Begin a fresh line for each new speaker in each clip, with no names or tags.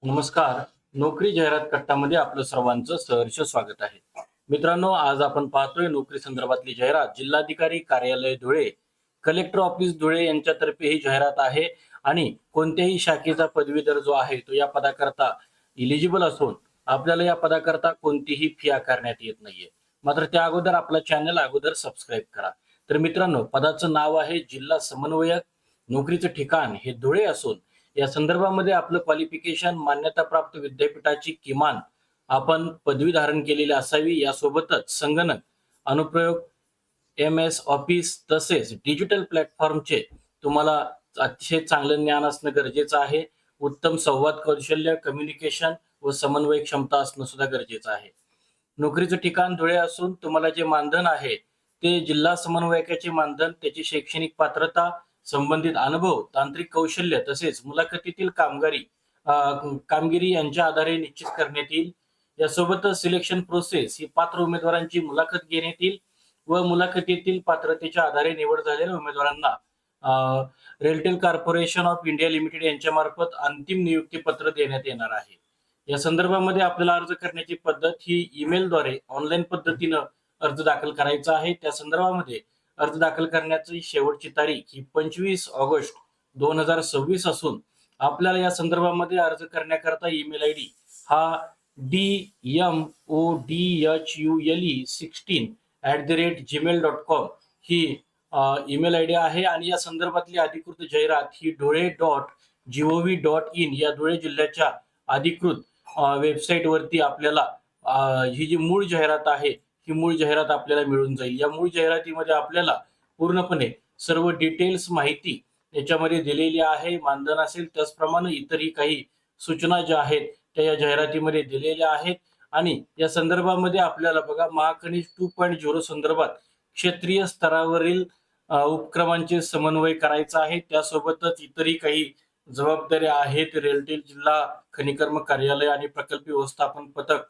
नमस्कार. नोकरी जाहिरात कट्टामध्ये आपलं सर्वांचं सहर्ष स्वागत आहे. मित्रांनो, आज आपण पाहतोय नोकरी संदर्भातली जाहिरात. जिल्हाधिकारी कार्यालय धुळे, कलेक्टर ऑफिस धुळे यांच्यातर्फे ही जाहिरात आहे आणि कोणत्याही शाखेचा पदवीधर जो आहे तो या पदाकरता इलिजिबल असून आपल्याला या पदाकरता कोणतीही फी आकारण्यात येत नाहीये. मात्र त्या अगोदर आपला चॅनल अगोदर सबस्क्राईब करा. तर मित्रांनो, पदाचं नाव आहे जिल्हा समन्वयक. नोकरीचं ठिकाण हे धुळे असून या संदर्भामध्ये आपलं क्वालिफिकेशन मान्यताप्राप्त विद्यापीठाची किमान आपण पदवी धारण केलेली असावी. यासोबतच संगणक अनुप्रयोग, MS ऑफिस तसेच डिजिटल प्लॅटफॉर्मचे तुम्हाला अतिशय चांगलं ज्ञान असणं गरजेचं आहे. उत्तम संवाद कौशल्य, कम्युनिकेशन व समन्वय क्षमता असणं सुद्धा गरजेचं आहे. नोकरीचं ठिकाण धुळे असून तुम्हाला जे मानधन आहे ते जिल्हा समन्वयकाचे मानधन, त्याची शैक्षणिक पात्रता, संबंधित अनुभव, तांत्रिक कौशल्य तसेच मुलाखतीतील कामगिरी यांच्या आधारे निश्चित करण्यात येईल. यासोबतच सिलेक्शन प्रोसेस ही पात्र उमेदवारांची मुलाखत घेण्यात येईल व मुलाखतीतील पात्रतेच्या आधारे निवड झालेल्या उमेदवारांना RailTel corporation of India limited यांच्या मार्फत अंतिम नियुक्ती पत्र देण्यात येणार आहे. या संदर्भामध्ये आपल्याला अर्ज करण्याची पद्धत ही ईमेलद्वारे ऑनलाईन पद्धतीनं अर्ज दाखल करायचा आहे. त्या संदर्भामध्ये अर्ज दाखल करण्याची शेवटची तारीख ही 25 ऑगस्ट 2026 असून आपल्याला या संदर्भामध्ये अर्ज करण्याकरता ईमेल आयडी हा DMODHULE16@gmail.com ही ईमेल आयडी आहे आणि या संदर्भातली अधिकृत जाहिरात ही dhule.gov.in या धुळे जिल्ह्याच्या अधिकृत वेबसाईट वरती आपल्याला ही जी मूळ जाहिरात आहे ही मूळ जाहिरात आपल्याला मिळून जाईल. या मूळ जाहिरातीमध्ये आपल्याला पूर्णपणे सर्व डिटेल्स माहिती याच्यामध्ये दिलेली आहे. मानधन असेल त्याचप्रमाणे इतरही काही सूचना ज्या आहेत त्या या जाहिरातीमध्ये दिलेल्या आहेत आणि या संदर्भामध्ये आपल्याला बघा महाखनिज 2.0 संदर्भात क्षेत्रीय स्तरावरील उपक्रमांचे समन्वय करायचा आहे. त्यासोबतच इतरही काही जबाबदाऱ्या आहेत. रेलटेल जिल्हा खनिकर्म कार्यालय आणि प्रकल्प व्यवस्थापन पथक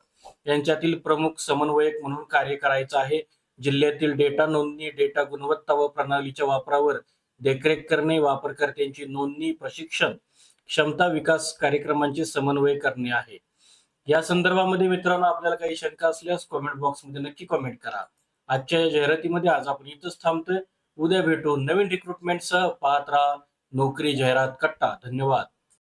यांच्यातील प्रमुख समन्वयक म्हणून कार्य करायचं आहे. जिल्ह्यातील डेटा नोंदणी, डेटा गुणवत्ता व प्रणालीच्या वापरावर देखरेख करणे, वापरकर्त्यांची नोंदणी, प्रशिक्षण, क्षमता विकास कार्यक्रमांचे समन्वय करणे आहे. या संदर्भामध्ये मित्रांनो आपल्याला काही शंका असल्यास कमेंट बॉक्समध्ये नक्की कमेंट करा. आजच्या या जाहिरातीमध्ये आज आपण इथंच थांबतोय. उद्या भेटू नवीन रिक्रुटमेंटसह. पाहत राहा नोकरी जाहिरात कट्टा. धन्यवाद.